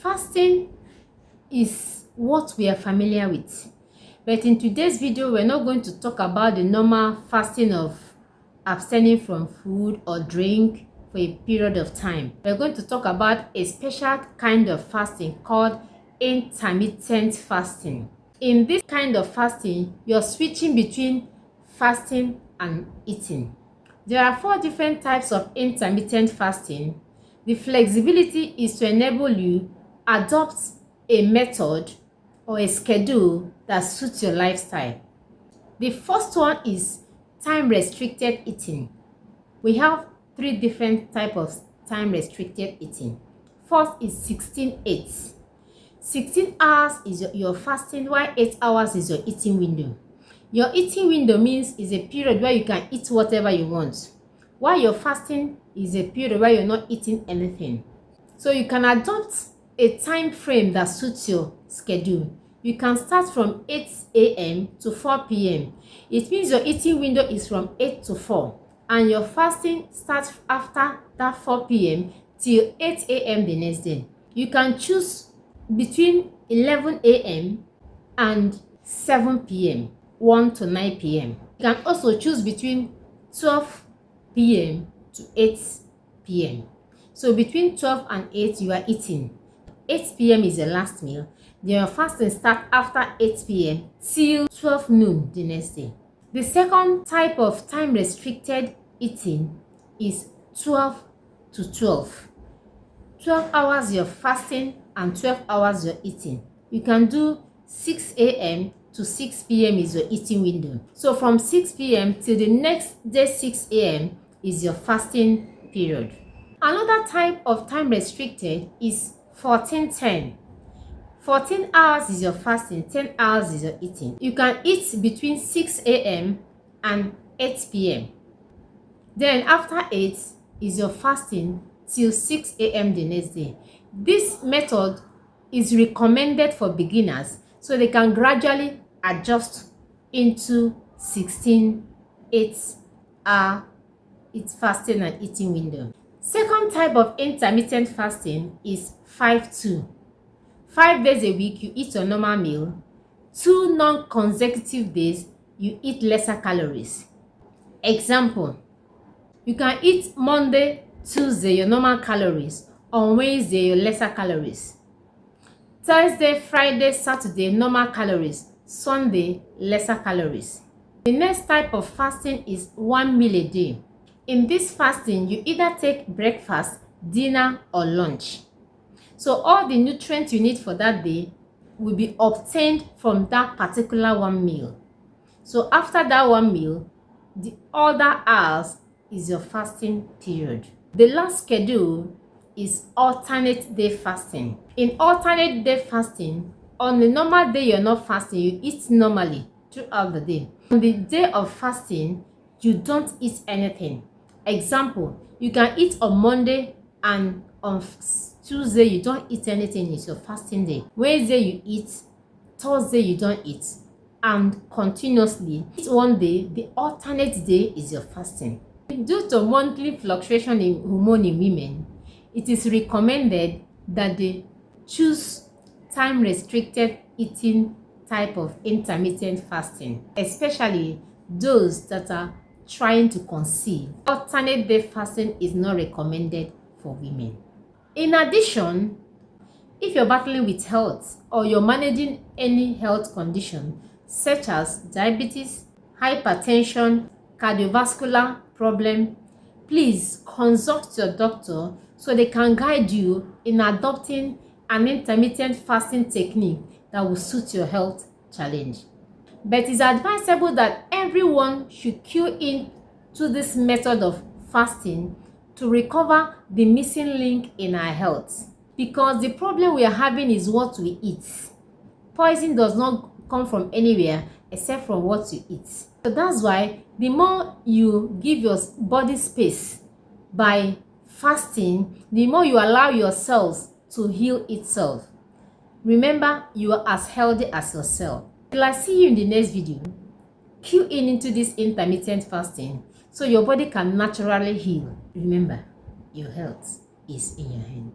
Fasting is what we are familiar with, but in today's video we're not going to talk about the normal fasting of abstaining from food or drink for a period of time. We're going to talk about a special kind of fasting called intermittent fasting. In this kind of fasting, you're switching between fasting and eating. There are 4 different types of intermittent fasting. The flexibility is to enable you adopt a method or a schedule that suits your lifestyle. The first one is time-restricted eating. We have 3 different types of time-restricted eating. First is 16/8. 16 hours is your fasting, while 8 hours is your eating window. Your eating window means is a period where you can eat whatever you want, while your fasting is a period where you're not eating anything. So you can adopt a time frame that suits your schedule. You can start from 8 a.m. to 4 p.m. It means your eating window is from 8 to 4, and your fasting starts after that 4 p.m. till 8 a.m. the next day. You can choose between 11 a.m. and 7 p.m. 1 to 9 p.m. You can also choose between 12 p.m. to 8 p.m. So between 12 and 8 you are eating. 8 p.m. is your last meal. Then your fasting starts after 8 p.m. till 12 noon the next day. The second type of time restricted eating is 12 to 12. 12 hours you're fasting and 12 hours you're eating. You can do 6 a.m. to 6 p.m. is your eating window. So from 6 p.m. till the next day 6 a.m. is your fasting period. Another type of time restricted is 14/10. 14 hours is your fasting, 10 hours is your eating. You can eat between 6 a.m. and 8 p.m. Then after 8 is your fasting till 6 a.m. the next day. This method is recommended for beginners so they can gradually adjust into 16/8 hour fasting and eating window. Second type of intermittent fasting is 5/2. 5 days a week you eat your normal meal. 2 non-consecutive days you eat lesser calories. Example, you can eat Monday, Tuesday your normal calories, on Wednesday your lesser calories. Thursday, Friday, Saturday normal calories, Sunday lesser calories. The next type of fasting is 1 meal a day. In this fasting, you either take breakfast, dinner or lunch. So all the nutrients you need for that day will be obtained from that particular 1 meal. So after that 1 meal, the other hours is your fasting period. The last schedule is alternate day fasting. In alternate day fasting, on the normal day you're not fasting, you eat normally throughout the day. On the day of fasting, you don't eat anything. Example, you can eat on Monday and on Tuesday you don't eat anything. It's your fasting day. Wednesday you eat, Thursday you don't eat, and continuously eat one day. The alternate day is your fasting. Due to monthly fluctuation in hormone in women, it is recommended that they choose time restricted eating type of intermittent fasting, especially those that are trying to conceive. Alternate day fasting is not recommended for women. In addition, if you're battling with health or you're managing any health condition such as diabetes, hypertension, cardiovascular problem, please consult your doctor so they can guide you in adopting an intermittent fasting technique that will suit your health challenge. But it's advisable that everyone should cue in to this method of fasting to recover the missing link in our health, because the problem we are having is what we eat. Poison does not come from anywhere except from what you eat. So that's why the more you give your body space by fasting, the more you allow yourselves to heal itself. Remember, you are as healthy as yourself. Till I see you in the next video, cue in into this intermittent fasting so your body can naturally heal. Remember, your health is in your hand.